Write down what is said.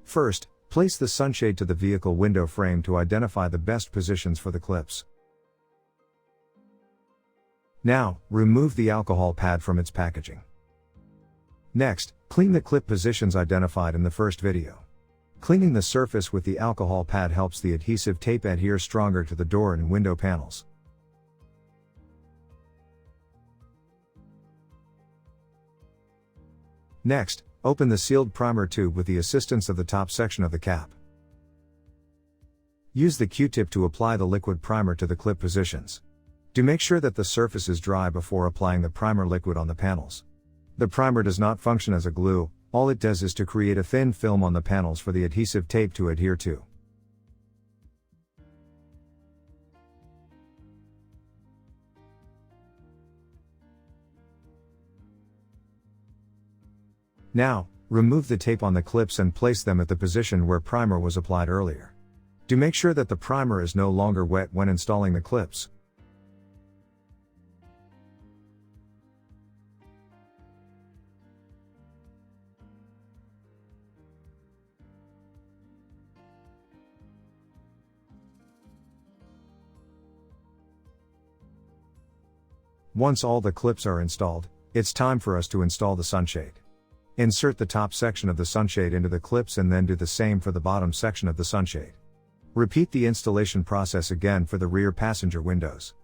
First, place the sunshade to the vehicle window frame to identify the best positions for the clips. Now, remove the alcohol pad from its packaging. Next, clean the clip positions identified in the first video. Cleaning the surface with the alcohol pad helps the adhesive tape adhere stronger to the door and window panels. Next, open the sealed primer tube with the assistance of the top section of the cap. Use the Q-tip to apply the liquid primer to the clip positions. Do make sure that the surface is dry before applying the primer liquid on the panels. The primer does not function as a glue, all it does is to create a thin film on the panels for the adhesive tape to adhere to. Now, remove the tape on the clips and place them at the position where primer was applied earlier. Do make sure that the primer is no longer wet when installing the clips. Once all the clips are installed, it's time for us to install the sunshade. Insert the top section of the sunshade into the clips and then do the same for the bottom section of the sunshade. Repeat the installation process again for the rear passenger windows.